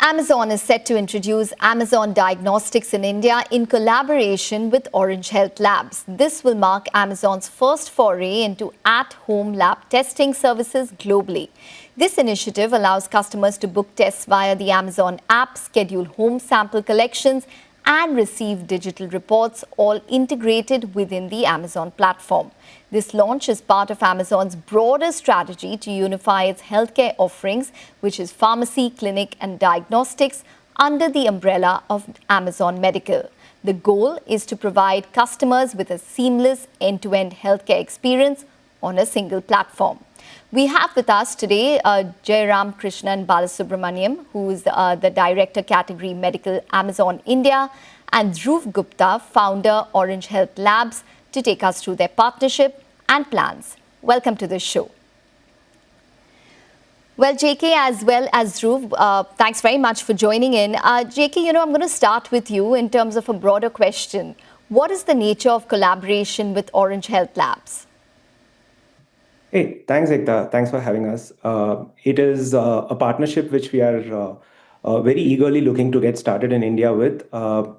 Amazon is set to introduce Amazon Diagnostics in India in collaboration with Orange Health Labs. This will mark Amazon's first foray into at-home lab testing services globally. This initiative allows customers to book tests via the Amazon app, schedule home sample collections, and receive digital reports, all integrated within the Amazon platform. This launch is part of Amazon's broader strategy to unify its healthcare offerings, which is pharmacy, clinic, and diagnostics, under the umbrella of Amazon Medical. The goal is to provide customers with a seamless end-to-end healthcare experience on a single platform. We have with us today Jairam Krishnan Balasubramaniam, who is the Director Category Medical Amazon India, and Dhruv Gupta, founder Orange Health Labs, to take us through their partnership and plans. Welcome to the show. Well, JK as well as Dhruv, thanks very much for joining in. JK, I'm going to start with you in terms of a broader question. What is the nature of collaboration with Orange Health Labs? Hey, thanks, Ekta. Thanks for having us. It is a partnership which we are very eagerly looking to get started in India with.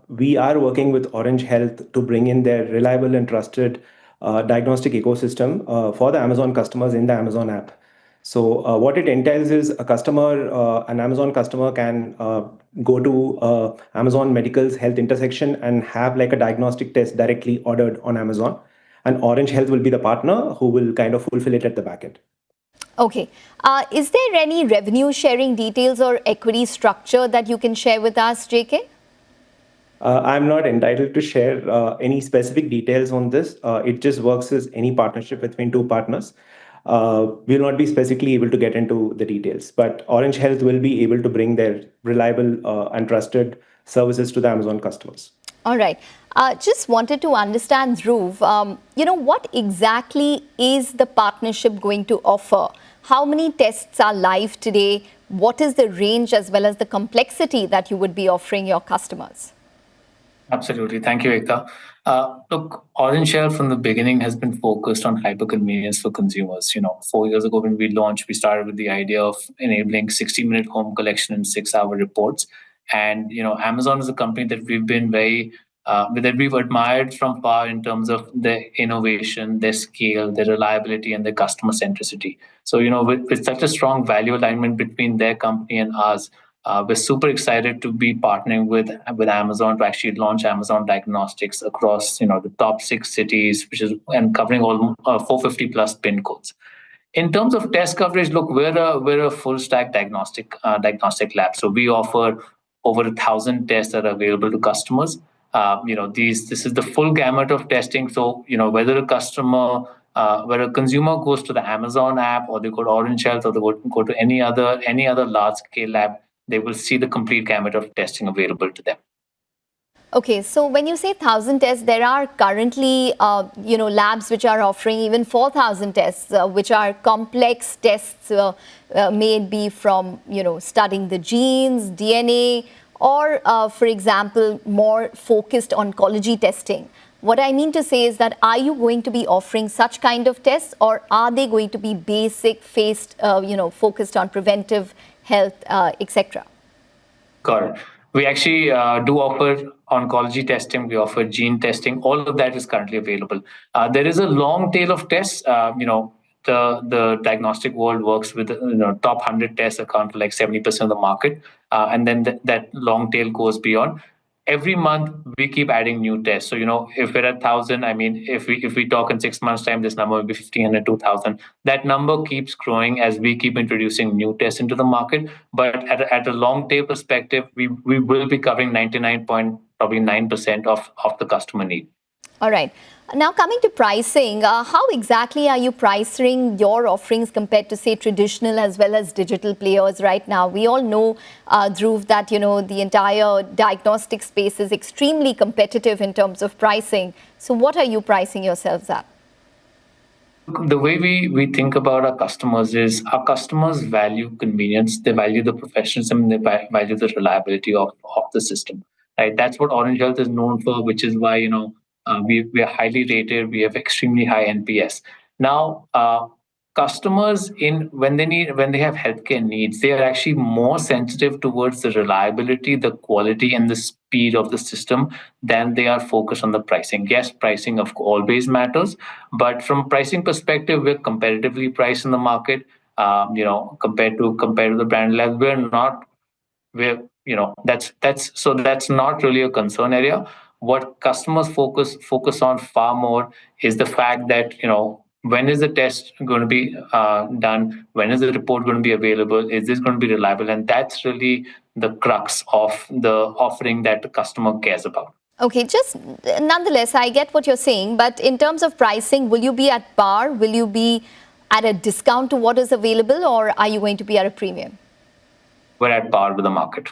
We are working with Orange Health to bring in their reliable and trusted diagnostic ecosystem for the Amazon customers in the Amazon app. So what it entails is an Amazon customer can go to Amazon Medical's health intersection and have like a diagnostic test directly ordered on Amazon. And Orange Health will be the partner who will kind of fulfill it at the back end. Okay. Is there any revenue sharing details or equity structure that you can share with us, JK? I'm not entitled to share any specific details on this. It just works as any partnership between two partners. We'll not be specifically able to get into the details, but Orange Health will be able to bring their reliable and trusted services to the Amazon customers. All right. Just wanted to understand, Dhruv, what exactly is the partnership going to offer? How many tests are live today? What is the range as well as the complexity that you would be offering your customers? Absolutely. Thank you, Ekta. Look, Orange Health from the beginning has been focused on hyper-convenience for consumers. 4 years ago when we launched, we started with the idea of enabling 60-minute home collection and 6-hour reports. And, Amazon is a company that we've been that we've admired from far in terms of their innovation, their scale, their reliability, and their customer centricity. So, with such a strong value alignment between their company and ours, we're super excited to be partnering with Amazon to actually launch Amazon Diagnostics across, the top 6 cities, and covering all 450 plus PIN codes. In terms of test coverage, look, we're a full stack diagnostic lab. So we offer over 1,000 tests that are available to customers. This is the full gamut of testing. So, whether a consumer goes to the Amazon app, or they go to Orange Health, or they go to any other large scale lab, they will see the complete gamut of testing available to them. Okay, so when you say 1,000 tests, there are currently, labs which are offering even 4,000 tests, which are complex tests, may it be from, studying the genes, DNA, or, for example, more focused oncology testing. What I mean to say is that, are you going to be offering such kind of tests, or are they going to be basic, focused on preventive health, etc.? Got it. We actually do offer oncology testing. We offer gene testing. All of that is currently available. There is a long tail of tests. The diagnostic world works with top 100 tests account for like 70% of the market, and then that long tail goes beyond. Every month we keep adding new tests. So if we're at 1,000, if we talk in 6 months' time, this number will be 1,500, 2,000. That number keeps growing as we keep introducing new tests into the market. But at a long tail perspective, we will be covering 99.9% of the customer need. All right. Now, coming to pricing, how exactly are you pricing your offerings compared to, say, traditional as well as digital players right now? We all know, Dhruv, that, the entire diagnostic space is extremely competitive in terms of pricing. So what are you pricing yourselves at? The way we think about our customers is our customers value convenience, they value the professionalism, they value the reliability of the system. Right? That's what Orange Health is known for, which is why, we are highly rated. We have extremely high NPS. Now, customers when they have healthcare needs, they are actually more sensitive towards the reliability, the quality, and the speed of the system than they are focused on the pricing. Yes, pricing always matters, but from pricing perspective, we're competitively priced in the market. Compared to the brand labs, that's not really a concern area. What customers focus on far more is the fact that when is the test going to be done, when is the report going to be available, is this going to be reliable, and that's really the crux of the offering that the customer cares about. Okay, just nonetheless, I get what you're saying, but in terms of pricing, will you be at par? Will you be at a discount to what is available, or are you going to be at a premium? We're at par with the market.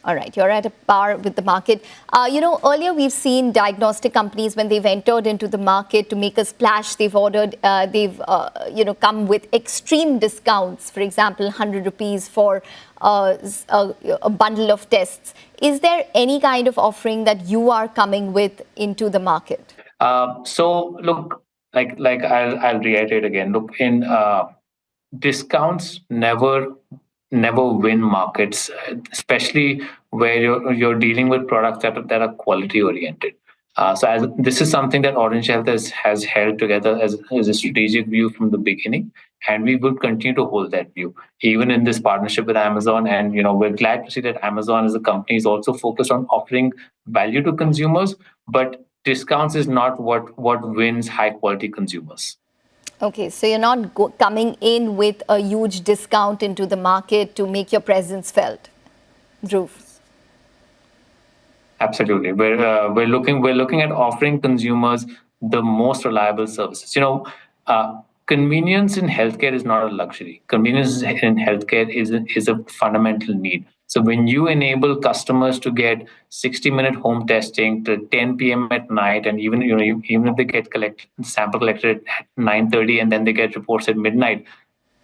All right, you're at a par with the market. Earlier we've seen diagnostic companies, when they've entered into the market to make a splash, they've come with extreme discounts. For example, 100 rupees for a bundle of tests. Is there any kind of offering that you are coming with into the market? So look, like I'll reiterate again. Look, in discounts never win markets, especially where you're dealing with products that are quality oriented. This is something that Orange Health has held together as a strategic view from the beginning, and we will continue to hold that view even in this partnership with Amazon. And we're glad to see that Amazon as a company is also focused on offering value to consumers, but discounts is not what wins high quality consumers. Okay, so you're not coming in with a huge discount into the market to make your presence felt, Dhruv? Absolutely, we're looking at offering consumers the most reliable services. Convenience in healthcare is not a luxury. Convenience in healthcare is a fundamental need. So when you enable customers to get 60-minute home testing till 10 p.m. at night, and even if they get sample collected at 9:30 and then they get reports at midnight,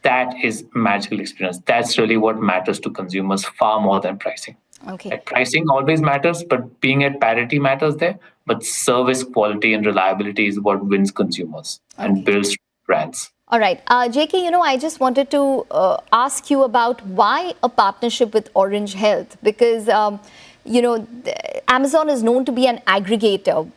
that is magical experience. That's really what matters to consumers far more than pricing. Okay. Pricing always matters, but being at parity matters there. But service quality and reliability is what wins consumers and builds brands. All right. JK, I just wanted to ask you about why a partnership with Orange Health, because, Amazon is known to be an aggregator.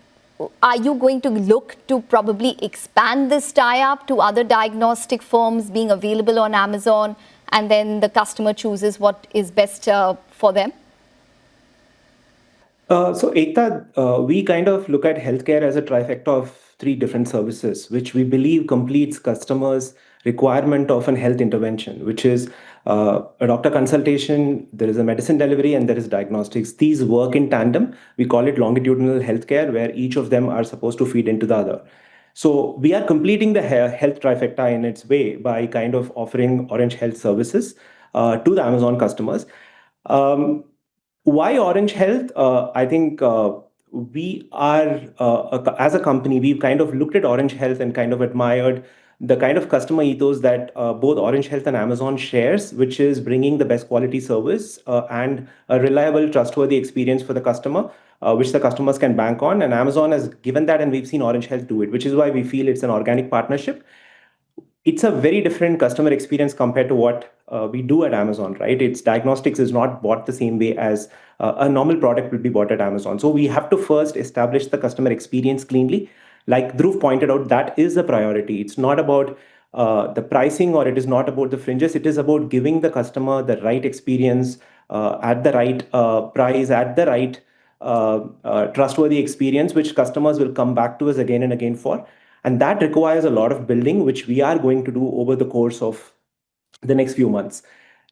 Are you going to look to probably expand this tie-up to other diagnostic firms being available on Amazon, and then the customer chooses what is best for them? So Ekta, we kind of look at healthcare as a trifecta of 3 different services, which we believe completes customers' requirement of an health intervention, which is a doctor consultation, there is a medicine delivery, and there is diagnostics. These work in tandem. We call it longitudinal healthcare, where each of them are supposed to feed into the other. So we are completing the health trifecta in its way by kind of offering Orange Health services to the Amazon customers. Why Orange Health? I think we are, as a company, we've kind of looked at Orange Health and kind of admired the kind of customer ethos that both Orange Health and Amazon shares, which is bringing the best quality service and a reliable, trustworthy experience for the customer, which the customers can bank on. And Amazon has given that, and we've seen Orange Health do it, which is why we feel it's an organic partnership. It's a very different customer experience compared to what we do at Amazon, right? Its diagnostics is not bought the same way as a normal product will be bought at Amazon. So we have to first establish the customer experience cleanly. Like Dhruv pointed out, that is the priority. It's not about the pricing, or it is not about the fringes. It is about giving the customer the right experience at the right price, at the right trustworthy experience, which customers will come back to us again and again for. And that requires a lot of building, which we are going to do over the course of the next few months.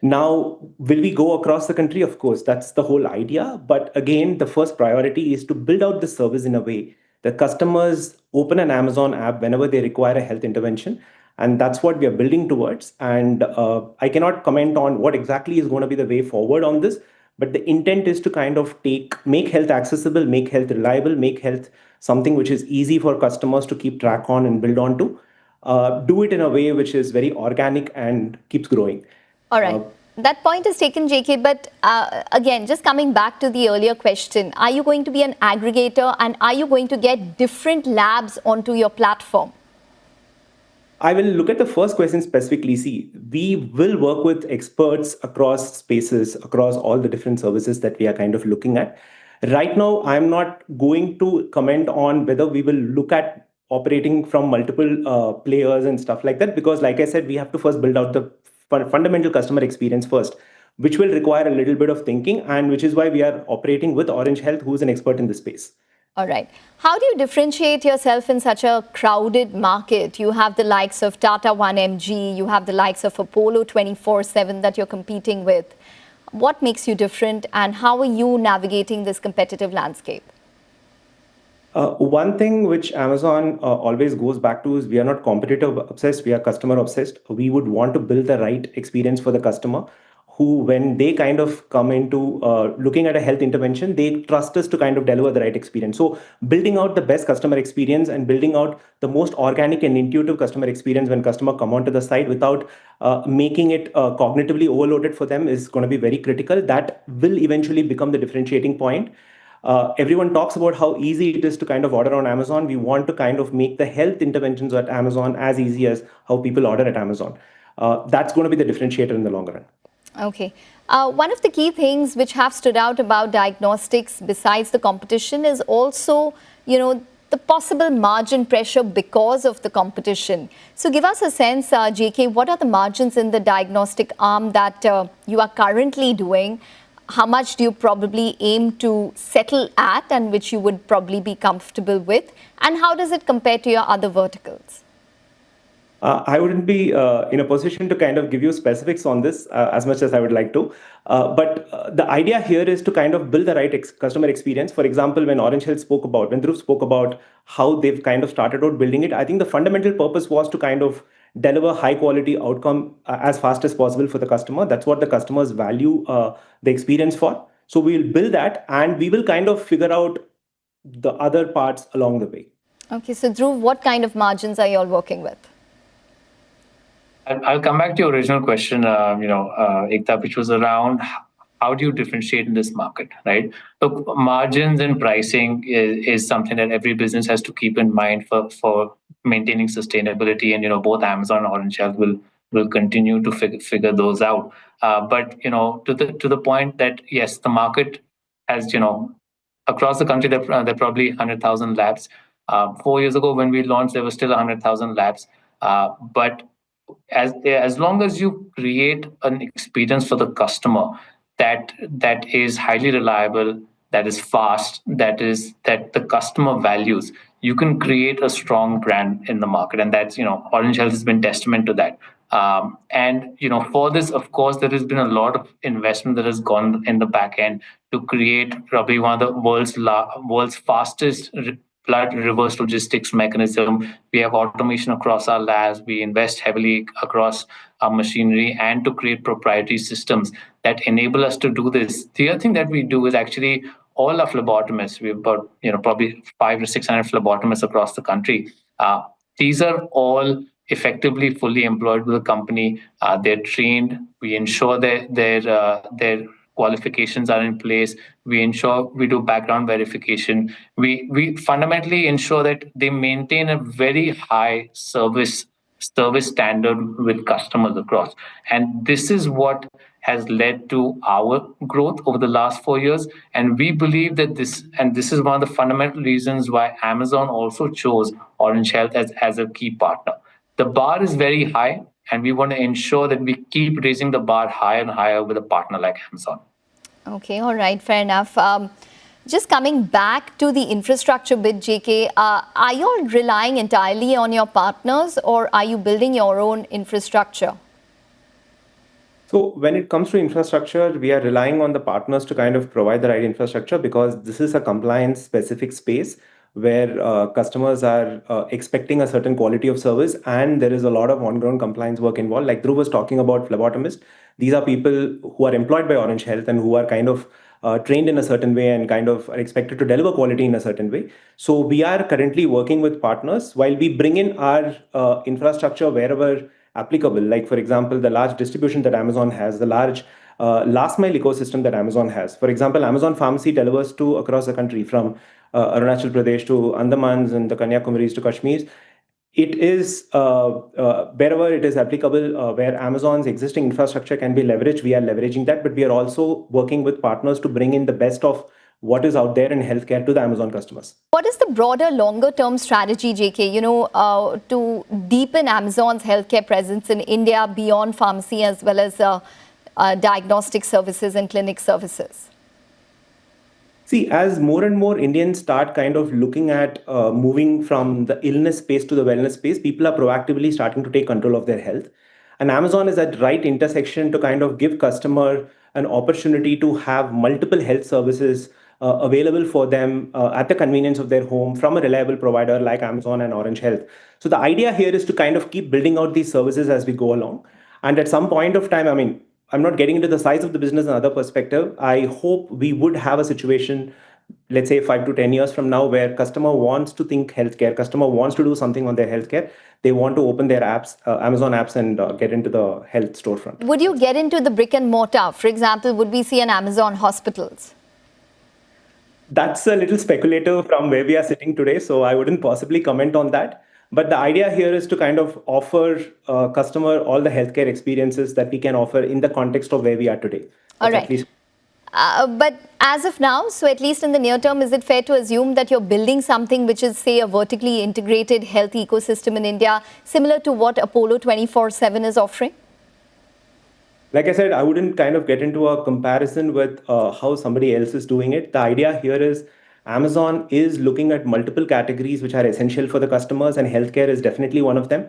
Now, will we go across the country? Of course, that's the whole idea. But again, the first priority is to build out the service in a way that customers open an Amazon app whenever they require a health intervention. And that's what we are building towards. And I cannot comment on what exactly is going to be the way forward on this. But the intent is to kind of make health accessible, make health reliable, make health something which is easy for customers to keep track on and build on to. Do it in a way which is very organic and keeps growing. All right. That point is taken, JK. But again, just coming back to the earlier question, are you going to be an aggregator, and are you going to get different labs onto your platform? I will look at the first question specifically. See, we will work with experts across spaces, across all the different services that we are kind of looking at. Right now, I'm not going to comment on whether we will look at operating from multiple players and stuff like that, because like I said, we have to first build out the fundamental customer experience first, which will require a little bit of thinking, and which is why we are operating with Orange Health, who's an expert in this space. All right. How do you differentiate yourself in such a crowded market? You have the likes of Tata 1MG, you have the likes of Apollo 24/7 that you're competing with. What makes you different, and how are you navigating this competitive landscape? One thing which Amazon always goes back to is we are not competitive obsessed, we are customer obsessed. We would want to build the right experience for the customer, who, when they kind of come into looking at a health intervention, they trust us to kind of deliver the right experience. So building out the best customer experience and building out the most organic and intuitive customer experience when customer come onto the site without making it cognitively overloaded for them is going to be very critical. That will eventually become the differentiating point. Everyone talks about how easy it is to kind of order on Amazon. We want to kind of make the health interventions at Amazon as easy as how people order at Amazon. That's going to be the differentiator in the long run. Okay. One of the key things which have stood out about diagnostics besides the competition is also, the possible margin pressure because of the competition. So give us a sense, JK, what are the margins in the diagnostic arm that you are currently doing? How much do you probably aim to settle at, and which you would probably be comfortable with? And how does it compare to your other verticals? I wouldn't be in a position to kind of give you specifics on this as much as I would like to. But the idea here is to kind of build the right customer experience. For example, when Dhruv spoke about how they've kind of started out building it, I think the fundamental purpose was to kind of deliver high quality outcome as fast as possible for the customer. That's what the customers value the experience for. So we'll build that, and we will kind of figure out the other parts along the way. Okay, so Dhruv, what kind of margins are you all working with? I'll come back to your original question, Ekta, which was around how do you differentiate in this market, right? Look, margins and pricing is something that every business has to keep in mind for maintaining sustainability, and both Amazon and Orange Health will continue to figure those out. But to the point that yes, the market has across the country there are probably 100,000 labs. 4 years ago when we launched, there were still 100,000 labs, but as long as you create an experience for the customer that is highly reliable, that is fast, that the customer values, you can create a strong brand in the market, and that's Orange Health has been testament to that. And for this, of course, there has been a lot of investment that has gone in the back end to create probably one of the world's fastest blood reverse logistics mechanism. We have automation across our labs. We invest heavily across our machinery and to create proprietary systems that enable us to do this. The other thing that we do is actually all our phlebotomists. We've got probably 500 to 600 phlebotomists across the country. These are all effectively fully employed with the company. They're trained. We ensure their qualifications are in place. We ensure we do background verification. We fundamentally ensure that they maintain a very high service standard with customers across. And this is what has led to our growth over the last 4 years. And we believe that this is one of the fundamental reasons why Amazon also chose Orange Health as a key partner. The bar is very high, and we want to ensure that we keep raising the bar higher and higher with a partner like Amazon. Okay, all right, fair enough. Just coming back to the infrastructure bit, JK, are you all relying entirely on your partners, or are you building your own infrastructure? So when it comes to infrastructure, we are relying on the partners to kind of provide the right infrastructure, because this is a compliance specific space where customers are expecting a certain quality of service, and there is a lot of on-ground compliance work involved. Like Dhruv was talking about phlebotomists. These are people who are employed by Orange Health and who are kind of trained in a certain way and kind of are expected to deliver quality in a certain way. So we are currently working with partners while we bring in our infrastructure wherever applicable. Like, for example, the large distribution that Amazon has, the large last mile ecosystem that Amazon has. For example, Amazon Pharmacy delivers to across the country, from Arunachal Pradesh to Andamans and the Kanyakumaris to Kashmirs. it is wherever it is applicable, where Amazon's existing infrastructure can be leveraged, we are leveraging that, but we are also working with partners to bring in the best of what is out there in healthcare to the Amazon customers. What is the broader longer-term strategy, JK, to deepen Amazon's healthcare presence in India beyond pharmacy as well as diagnostic services and clinic services? See, as more and more Indians start kind of looking at moving from the illness space to the wellness space, people are proactively starting to take control of their health. And Amazon is at right intersection to kind of give customer an opportunity to have multiple health services available for them at the convenience of their home from a reliable provider like Amazon and Orange Health. So the idea here is to kind of keep building out these services as we go along. And at some point of time, I mean, I'm not getting into the size of the business and other perspective. I hope we would have a situation, let's say 5 to 10 years from now, where customer wants to think healthcare, customer wants to do something on their healthcare. They want to open their apps, Amazon apps, and get into the health storefront. Would you get into the brick and mortar? For example, would we see an Amazon hospitals? That's a little speculative from where we are sitting today, so I wouldn't possibly comment on that. But the idea here is to kind of offer customer all the healthcare experiences that we can offer in the context of where we are today. All right. But as of now, so at least in the near term, is it fair to assume that you're building something which is, say, a vertically integrated health ecosystem in India, similar to what Apollo 24/7 is offering? Like I said, I wouldn't kind of get into a comparison with how somebody else is doing it. The idea here is Amazon is looking at multiple categories which are essential for the customers, and healthcare is definitely one of them.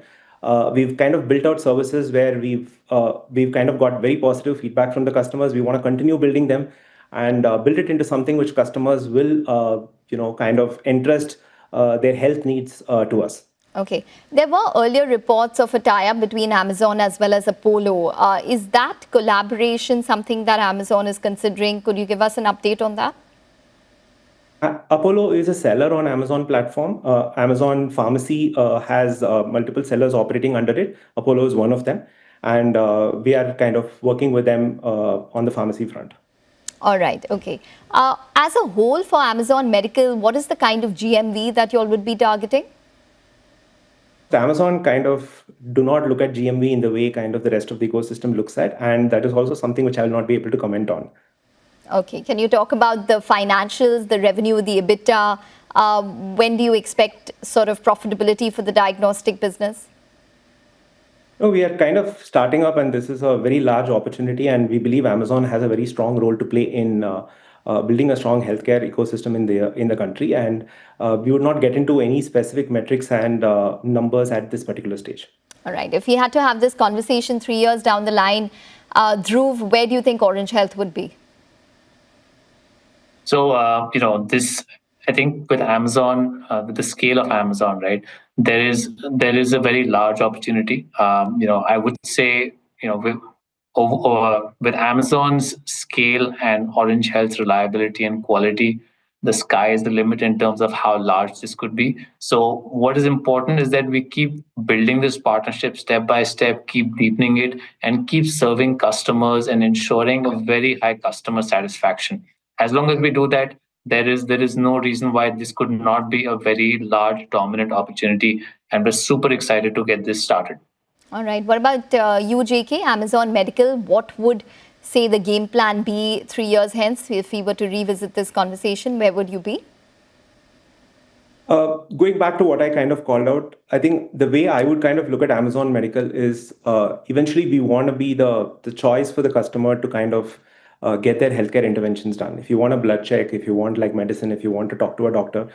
We've kind of built out services where we've kind of got very positive feedback from the customers. We want to continue building them and build it into something which customers will, kind of entrust their health needs to us. Okay. There were earlier reports of a tie-up between Amazon as well as Apollo. Is that collaboration something that Amazon is considering? Could you give us an update on that? Apollo is a seller on Amazon platform. Amazon Pharmacy has multiple sellers operating under it. Apollo is one of them. And we are kind of working with them on the pharmacy front. All right. Okay. As a whole for Amazon Medical, what is the kind of GMV that you all would be targeting? Amazon kind of do not look at GMV in the way kind of the rest of the ecosystem looks at. And that is also something which I will not be able to comment on. Okay. Can you talk about the financials, the revenue, the EBITDA? When do you expect sort of profitability for the diagnostic business? No, we are kind of starting up, and this is a very large opportunity. And we believe Amazon has a very strong role to play in building a strong healthcare ecosystem in the country. And we would not get into any specific metrics and numbers at this particular stage. All right. If we had to have this conversation 3 years down the line, Dhruv, where do you think Orange Health would be? So, I think with Amazon, with the scale of Amazon, right, there is a very large opportunity. I would say, with Amazon's scale and Orange Health's reliability and quality, the sky is the limit in terms of how large this could be. So what is important is that we keep building this partnership step by step, keep deepening it, and keep serving customers and ensuring a very high customer satisfaction. As long as we do that, there is no reason why this could not be a very large, dominant opportunity. And we're super excited to get this started. All right. What about you, JK, Amazon Medical? What would, say, the game plan be 3 years hence? If we were to revisit this conversation, where would you be? Going back to what I kind of called out, I think the way I would kind of look at Amazon Medical is eventually we want to be the choice for the customer to kind of get their healthcare interventions done. If you want a blood check, if you want like medicine, if you want to talk to a doctor,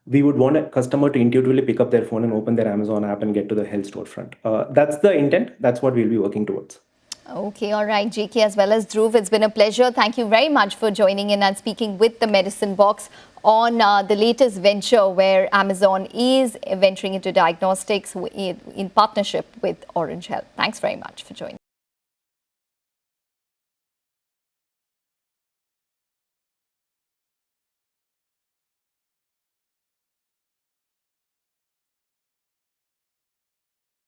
we would want a customer to intuitively pick up their phone and open their Amazon app and get to the health storefront. That's the intent. That's what we'll be working towards. Okay, all right, JK as well as Dhruv, it's been a pleasure. Thank you very much for joining in and speaking with the Medicine Box on the latest venture where Amazon is venturing into diagnostics in partnership with Orange Health. Thanks very much for joining.